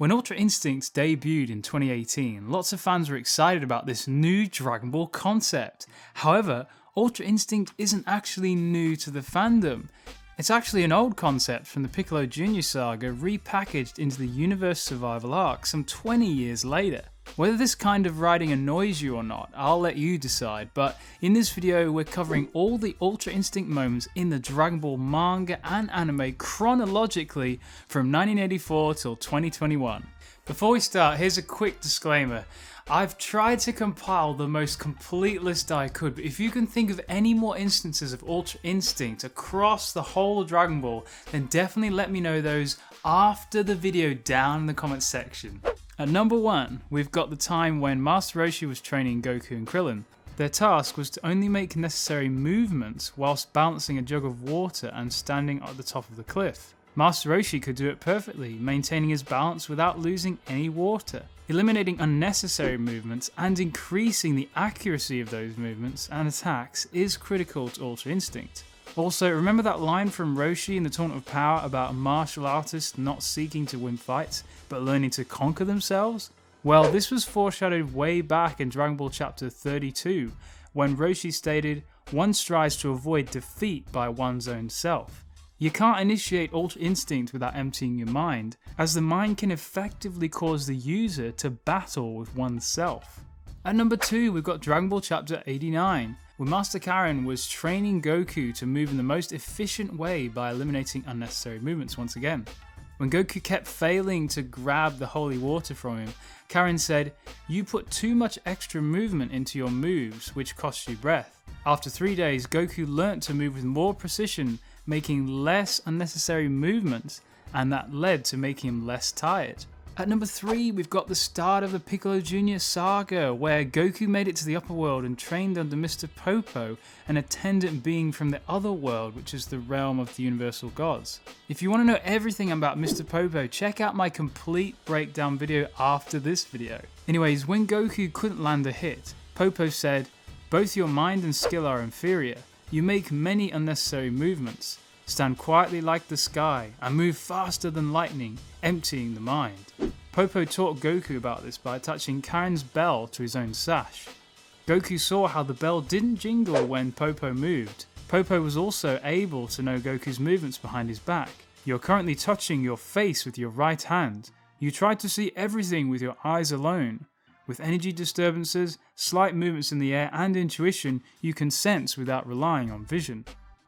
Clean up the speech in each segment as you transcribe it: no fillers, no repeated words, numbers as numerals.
When Ultra Instinct debuted in 2018, lots of fans were excited about this new Dragon Ball concept. However, Ultra Instinct isn't actually new to the fandom. It's actually an old concept from the Piccolo Jr. saga repackaged into the Universe Survival arc some 20 years later. Whether this kind of writing annoys you or not, I'll let you decide, but in this video we're covering all the Ultra Instinct moments in the Dragon Ball manga and anime chronologically from 1984 till 2021. Before we start, here's a quick disclaimer. I've tried to compile the most complete list I could, but if you can think of any more instances of Ultra Instinct across the whole of Dragon Ball, then definitely let me know those after the video down in the comments section. At number 1, we've got the time when Master Roshi was training Goku and Krillin. Their task was to only make necessary movements whilst balancing a jug of water and standing at the top of the cliff. Master Roshi could do it perfectly, maintaining his balance without losing any water. Eliminating unnecessary movements and increasing the accuracy of those movements and attacks is critical to Ultra Instinct. Also, remember that line from Roshi in the Tournament of Power about martial artists not seeking to win fights, but learning to conquer themselves? Well, this was foreshadowed way back in Dragon Ball Chapter 32, when Roshi stated, "One strives to avoid defeat by one's own self." You can't initiate Ultra Instinct without emptying your mind, as the mind can effectively cause the user to battle with oneself. At number 2, we've got Dragon Ball Chapter 89, where Master Karen was training Goku to move in the most efficient way by eliminating unnecessary movements once again. When Goku kept failing to grab the holy water from him, Karen said, "You put too much extra movement into your moves, which costs you breath." After 3 days, Goku learnt to move with more precision, making less unnecessary movements, and that led to making him less tired. At number 3, we've got the start of the Piccolo Jr. saga, where Goku made it to the upper world and trained under Mr. Popo, an attendant being from the other world, which is the realm of the universal gods. If you want to know everything about Mr. Popo, check out my complete breakdown video after this video. Anyways, when Goku couldn't land a hit, Popo said, "Both your mind and skill are inferior. You make many unnecessary movements. Stand quietly like the sky and move faster than lightning, emptying the mind." Popo taught Goku about this by attaching Karen's bell to his own sash. Goku saw how the bell didn't jingle when Popo moved. Popo was also able to know Goku's movements behind his back. "You're currently touching your face with your right hand. You try to see everything with your eyes alone. With energy disturbances, slight movements in the air and intuition, you can sense without relying on vision."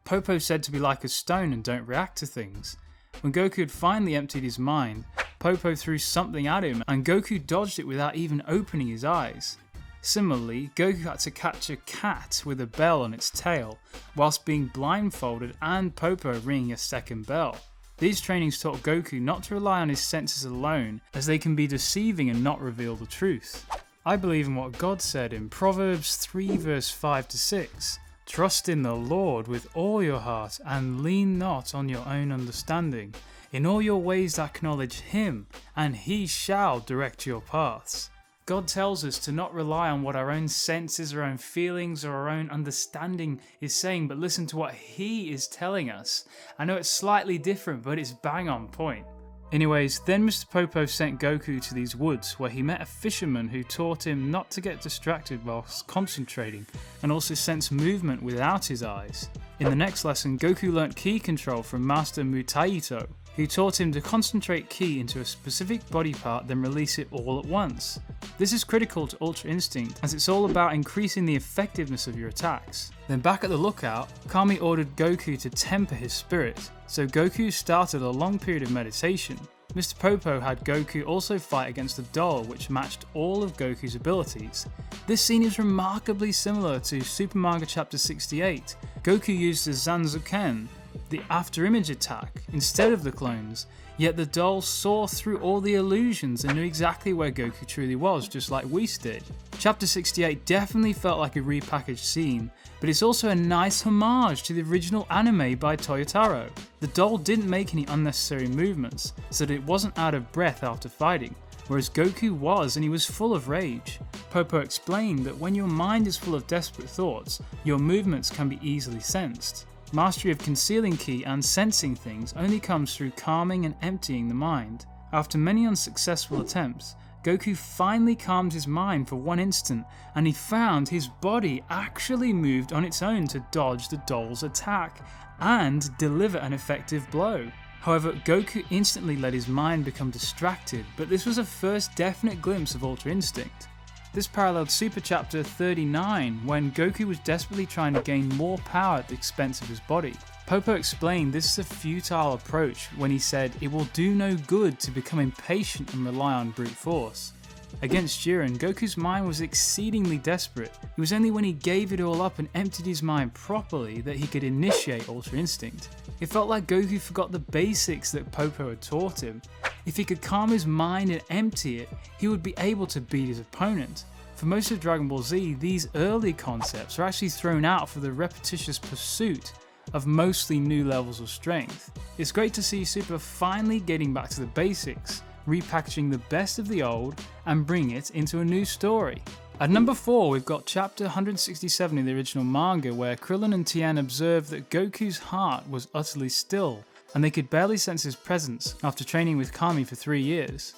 Popo said to be like a stone and don't react to things. When Goku had finally emptied his mind, Popo threw something at him and Goku dodged it without even opening his eyes. Similarly, Goku had to catch a cat with a bell on its tail, whilst being blindfolded and Popo ringing a second bell. These trainings taught Goku not to rely on his senses alone, as they can be deceiving and not reveal the truth. I believe in what God said in Proverbs 3 verse 5 to 6. "Trust in the Lord with all your heart and lean not on your own understanding. In all your ways acknowledge Him, and He shall direct your paths." God tells us to not rely on what our own senses, our own feelings, or our own understanding is saying, but listen to what He is telling us. I know it's slightly different, but it's bang on point. Anyways, then Mr. Popo sent Goku to these woods, where he met a fisherman who taught him not to get distracted whilst concentrating, and also sense movement without his eyes. In the next lesson, Goku learnt ki control from Master Mutaito, who taught him to concentrate ki into a specific body part, then release it all at once. This is critical to Ultra Instinct, as it's all about increasing the effectiveness of your attacks. Then back at the lookout, Kami ordered Goku to temper his spirit, so Goku started a long period of meditation. Mr. Popo had Goku also fight against a doll which matched all of Goku's abilities. This scene is remarkably similar to Super Manga Chapter 68. Goku used the Zanzuken, the after image attack, instead of the clones, yet the doll saw through all the illusions and knew exactly where Goku truly was, just like Whis did. Chapter 68 definitely felt like a repackaged scene, but it's also a nice homage to the original anime by Toyotaro. The doll didn't make any unnecessary movements, so that it wasn't out of breath after fighting, whereas Goku was, and he was full of rage. Popo explained that when your mind is full of desperate thoughts, your movements can be easily sensed. Mastery of concealing ki and sensing things only comes through calming and emptying the mind. After many unsuccessful attempts, Goku finally calmed his mind for one instant, and he found his body actually moved on its own to dodge the doll's attack and deliver an effective blow. However, Goku instantly let his mind become distracted, but this was a first definite glimpse of Ultra Instinct. This paralleled Super Chapter 39, when Goku was desperately trying to gain more power at the expense of his body. Popo explained this is a futile approach when he said it will do no good to become impatient and rely on brute force. Against Jiren, Goku's mind was exceedingly desperate. It was only when he gave it all up and emptied his mind properly that he could initiate Ultra Instinct. It felt like Goku forgot the basics that Popo had taught him. If he could calm his mind and empty it, he would be able to beat his opponent. For most of Dragon Ball Z, these early concepts are actually thrown out for the repetitious pursuit of mostly new levels of strength. It's great to see Super finally getting back to the basics, repackaging the best of the old and bringing it into a new story. At number 4, we've got chapter 167 in the original manga, where Krillin and Tien observed that Goku's heart was utterly still, and they could barely sense his presence after training with Kami for 3 years.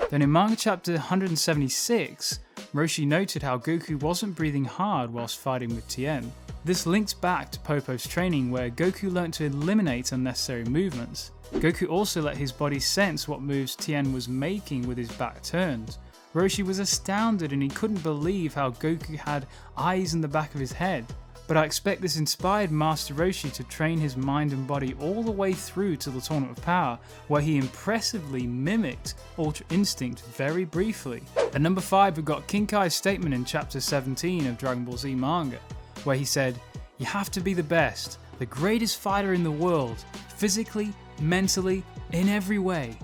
Then in manga chapter 176, Roshi noted how Goku wasn't breathing hard whilst fighting with Tien. This links back to Popo's training, where Goku learnt to eliminate unnecessary movements. Goku also let his body sense what moves Tien was making with his back turned. Roshi was astounded and he couldn't believe how Goku had eyes in the back of his head. But I expect this inspired Master Roshi to train his mind and body all the way through to the Tournament of Power, where he impressively mimicked Ultra Instinct very briefly. At number 5, we've got King Kai's statement in chapter 17 of Dragon Ball Z manga, where he said, "You have to be the best, the greatest fighter in the world, physically, mentally, in every way."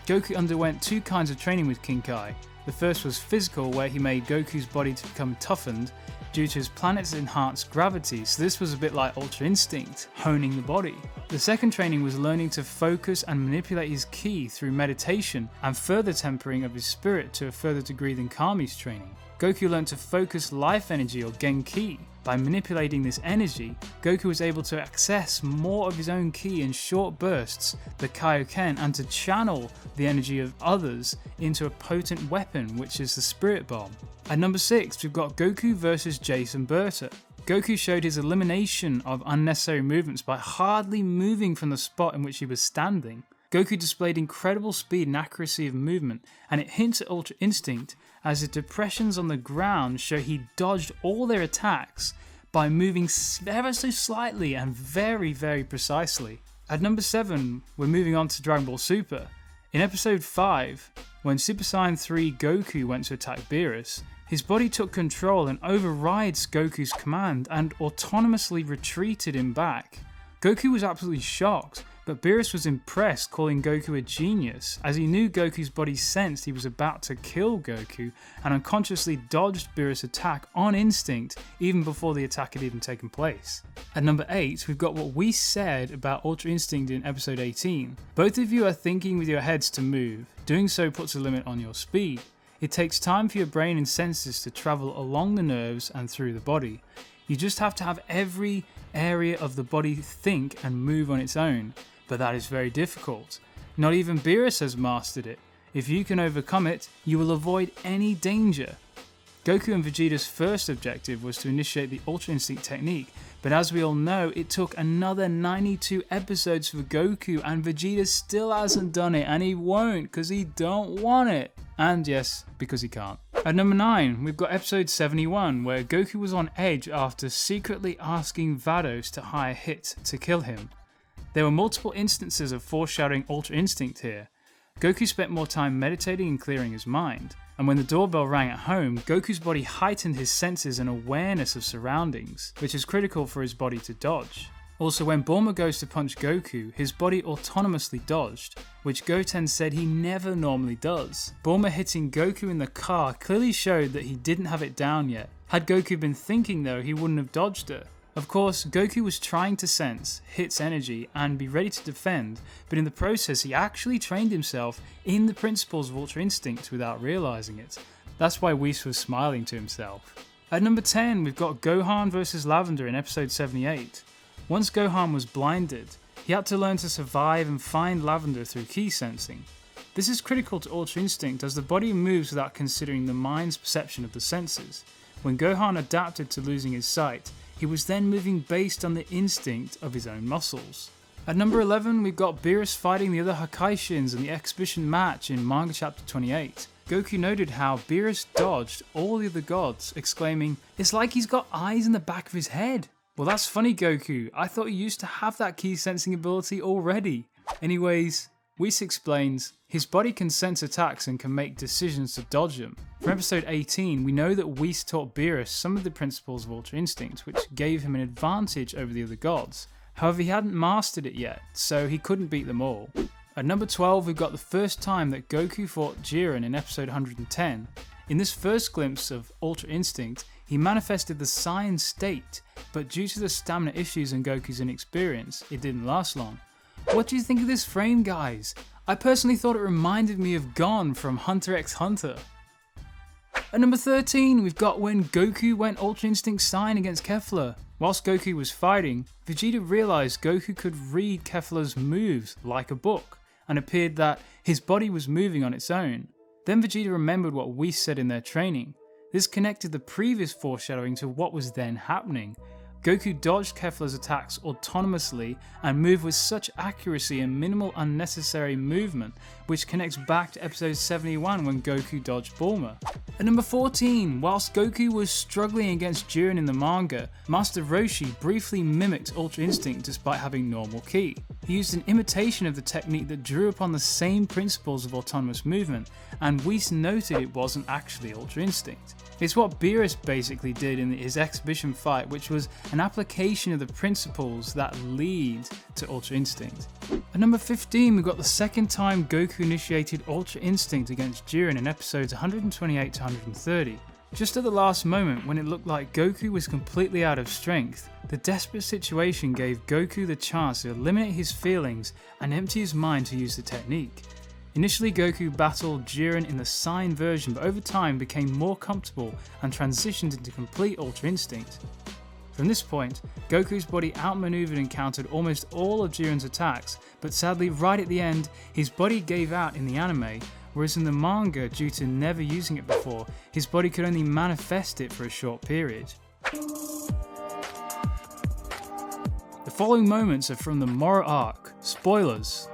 Goku underwent 2 kinds of training with King Kai. The first was physical, where he made Goku's body to become toughened due to his planet's enhanced gravity, so this was a bit like Ultra Instinct, honing the body. The second training was learning to focus and manipulate his ki through meditation and further tempering of his spirit to a further degree than Kami's training. Goku learned to focus life energy or Genki. By manipulating this energy, Goku was able to access more of his own ki in short bursts, the Kaioken, and to channel the energy of others into a potent weapon, which is the Spirit Bomb. At number 6, we've got Goku versus Jason Berta. Goku showed his elimination of unnecessary movements by hardly moving from the spot in which he was standing. Goku displayed incredible speed and accuracy of movement, and it hints at Ultra Instinct, as the depressions on the ground show he dodged all their attacks by moving ever so slightly and very, very precisely. At number 7, we're moving on to Dragon Ball Super. In episode 5, when Super Saiyan 3 Goku went to attack Beerus, his body took control and overrides Goku's command and autonomously retreated him back. Goku was absolutely shocked, but Beerus was impressed, calling Goku a genius, as he knew Goku's body sensed he was about to kill Goku and unconsciously dodged Beerus' attack on instinct even before the attack had even taken place. At number 8, we've got what we said about Ultra Instinct in episode 18. Both of you are thinking with your heads to move. Doing so puts a limit on your speed. It takes time for your brain and senses to travel along the nerves and through the body. You just have to have every area of the body think and move on its own. But that is very difficult. Not even Beerus has mastered it. If you can overcome it, you will avoid any danger. Goku and Vegeta's first objective was to initiate the Ultra Instinct technique, but as we all know, it took another 92 episodes for Goku, and Vegeta still hasn't done it, and he won't because he don't want it. And yes, because he can't. At number 9, we've got episode 71, where Goku was on edge after secretly asking Vados to hire Hit to kill him. There were multiple instances of foreshadowing Ultra Instinct here. Goku spent more time meditating and clearing his mind, and when the doorbell rang at home, Goku's body heightened his senses and awareness of surroundings, which is critical for his body to dodge. Also, when Bulma goes to punch Goku, his body autonomously dodged, which Goten said he never normally does. Bulma hitting Goku in the car clearly showed that he didn't have it down yet. Had Goku been thinking though, he wouldn't have dodged her. Of course, Goku was trying to sense Hit's energy and be ready to defend, but in the process he actually trained himself in the principles of Ultra Instinct without realising it. That's why Whis was smiling to himself. At number 10, we've got Gohan vs Lavender in episode 78. Once Gohan was blinded, he had to learn to survive and find Lavender through ki sensing. This is critical to Ultra Instinct as the body moves without considering the mind's perception of the senses. When Gohan adapted to losing his sight, he was then moving based on the instinct of his own muscles. At number 11, we've got Beerus fighting the other Kaioshin in the exhibition match in manga chapter 28. Goku noted how Beerus dodged all the other gods, exclaiming, "It's like he's got eyes in the back of his head." Well, that's funny, Goku. I thought you used to have that key sensing ability already. Anyways, Whis explains, his body can sense attacks and can make decisions to dodge them. From episode 18, we know that Whis taught Beerus some of the principles of Ultra Instinct, which gave him an advantage over the other gods. However, he hadn't mastered it yet, so he couldn't beat them all. At number 12, we've got the first time that Goku fought Jiren in episode 110. In this first glimpse of Ultra Instinct, he manifested the Saiyan state, but due to the stamina issues and Goku's inexperience, it didn't last long. What do you think of this frame, guys? I personally thought it reminded me of Gon from Hunter x Hunter. At number 13, we've got when Goku went Ultra Instinct Saiyan against Kefla. Whilst Goku was fighting, Vegeta realised Goku could read Kefla's moves like a book, and appeared that his body was moving on its own. Then Vegeta remembered what Whis said in their training. This connected the previous foreshadowing to what was then happening. Goku dodged Kefla's attacks autonomously and moved with such accuracy and minimal unnecessary movement, which connects back to episode 71 when Goku dodged Bulma. At number 14, whilst Goku was struggling against Jiren in the manga, Master Roshi briefly mimicked Ultra Instinct despite having normal ki. He used an imitation of the technique that drew upon the same principles of autonomous movement, and Whis noted it wasn't actually Ultra Instinct. It's what Beerus basically did in his exhibition fight, which was an application of the principles that lead to Ultra Instinct. At number 15, we've got the second time Goku initiated Ultra Instinct against Jiren in episodes 128 to 130. Just at the last moment, when it looked like Goku was completely out of strength, the desperate situation gave Goku the chance to eliminate his feelings and empty his mind to use the technique. Initially, Goku battled Jiren in the Saiyan version, but over time became more comfortable and transitioned into complete Ultra Instinct. From this point, Goku's body outmaneuvered and countered almost all of Jiren's attacks, but sadly right at the end, his body gave out in the anime, whereas in the manga, due to never using it before, his body could only manifest it for a short period. The following moments are from the Moro arc. Spoilers!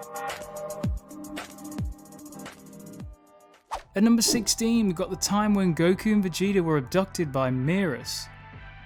At number 16, we've got the time when Goku and Vegeta were abducted by Beerus.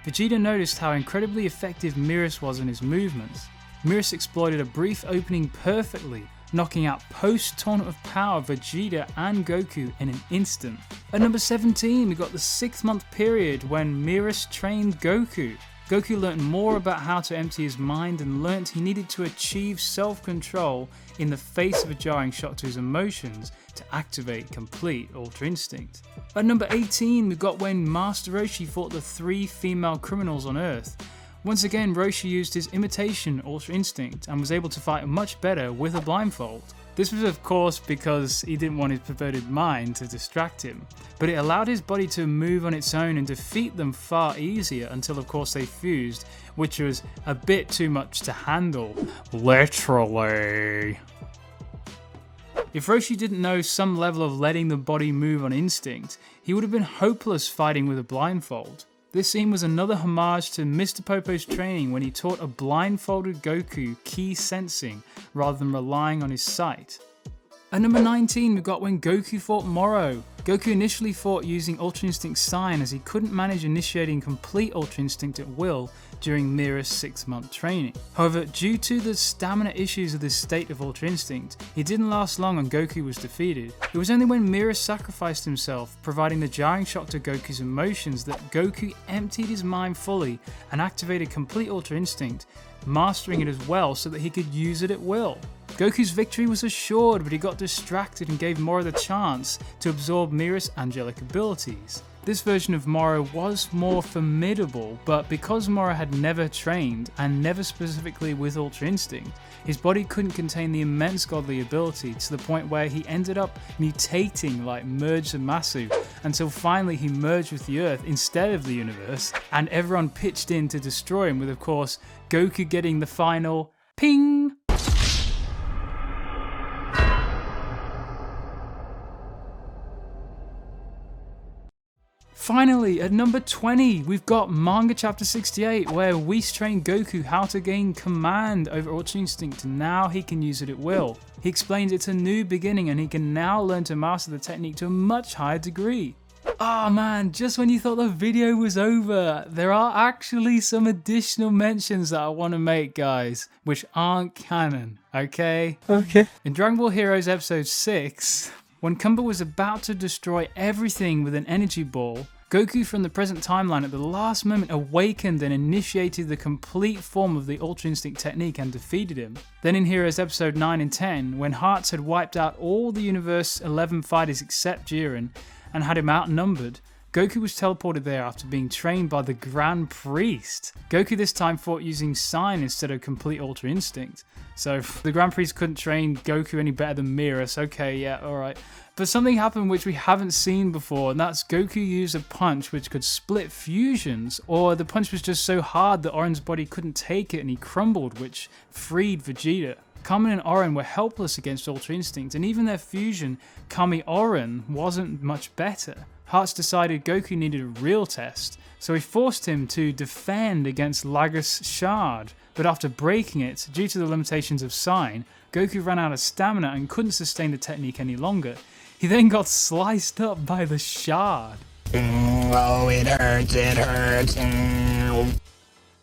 Vegeta noticed how incredibly effective Beerus was in his movements. Beerus exploited a brief opening perfectly, knocking out post-Tournament of Power Vegeta and Goku in an instant. At number 17, we got the 6-month period when Beerus trained Goku. Goku learnt more about how to empty his mind and learnt he needed to achieve self-control in the face of a jarring shock to his emotions to activate complete Ultra Instinct. At number 18, we got when Master Roshi fought the 3 female criminals on Earth. Once again, Roshi used his imitation Ultra Instinct and was able to fight much better with a blindfold. This was of course because he didn't want his perverted mind to distract him, but it allowed his body to move on its own and defeat them far easier until of course they fused, which was a bit too much to handle, literally. If Roshi didn't know some level of letting the body move on instinct, he would have been hopeless fighting with a blindfold. This scene was another homage to Mr. Popo's training when he taught a blindfolded Goku ki sensing rather than relying on his sight. At number 19, we've got when Goku fought Moro. Goku initially fought using Ultra Instinct Saiyan as he couldn't manage initiating complete Ultra Instinct at will during Beerus' 6-month training. However, due to the stamina issues of this state of Ultra Instinct, it didn't last long and Goku was defeated. It was only when Beerus sacrificed himself, providing the jarring shock to Goku's emotions, that Goku emptied his mind fully and activated complete Ultra Instinct, mastering it as well so that he could use it at will. Goku's victory was assured, but he got distracted and gave Moro the chance to absorb Beerus' angelic abilities. This version of Moro was more formidable, but because Moro had never trained, and never specifically with Ultra Instinct, his body couldn't contain the immense godly ability to the point where he ended up mutating like Merge Zamasu, until finally he merged with the Earth instead of the universe, and everyone pitched in to destroy him, with of course Goku getting the final ping. Finally, at number 20, we've got Manga Chapter 68, where Whis trained Goku how to gain command over Ultra Instinct, and now he can use it at will. He explains it's a new beginning and he can now learn to master the technique to a much higher degree. Oh man, just when you thought the video was over, there are actually some additional mentions that I want to make, guys, which aren't canon, okay? Okay. In Dragon Ball Heroes episode 6, when Kumba was about to destroy everything with an energy ball, Goku from the present timeline at the last moment awakened and initiated the complete form of the Ultra Instinct technique and defeated him. Then in Heroes episode 9 and 10, when Hearts had wiped out all the Universe 11 fighters except Jiren, and had him outnumbered, Goku was teleported there after being trained by the Grand Priest. Goku this time fought using Sign instead of complete Ultra Instinct. So the Grand Priest couldn't train Goku any better than Mirror, okay, yeah, alright. But something happened which we haven't seen before, and that's Goku used a punch which could split fusions, or the punch was just so hard that Oren's body couldn't take it and he crumbled, which freed Vegeta. Kamen and Oren were helpless against Ultra Instinct, and even their fusion, Kami Oren, wasn't much better. Hearts decided Goku needed a real test, so he forced him to defend against Lagos Shard, but after breaking it, due to the limitations of Sign, Goku ran out of stamina and couldn't sustain the technique any longer. He then got sliced up by the Shard. Oh, it hurts, it hurts.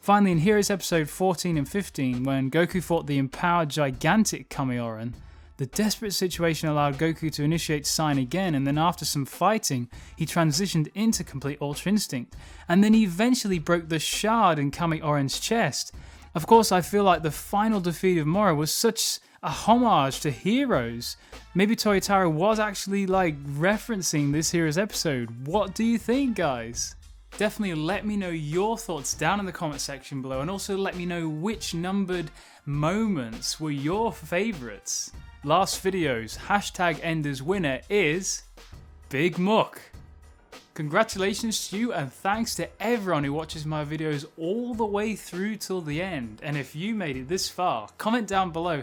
Finally, in Heroes episode 14 and 15, when Goku fought the empowered gigantic Kami-Oren, the desperate situation allowed Goku to initiate Sign again, and then after some fighting, he transitioned into complete Ultra Instinct, and then he eventually broke the Shard in Kami-Oren's chest. Of course, I feel like the final defeat of Mora was such a homage to Heroes. Maybe Toyotaro was actually referencing this Heroes episode. What do you think, guys? Definitely let me know your thoughts down in the comment section below, and also let me know which numbered moments were your favourites. Last video's #Enders winner is Big Muck. Congratulations to you, and thanks to everyone who watches my videos all the way through till the end. And if you made it this far, comment down below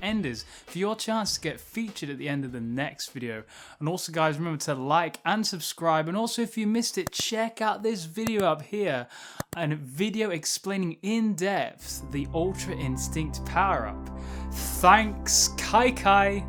#Enders for your chance to get featured at the end of the next video. And also guys, remember to like and subscribe, and also if you missed it, check out this video up here, a video explaining in depth the Ultra Instinct power up. Thanks, Kai Kai.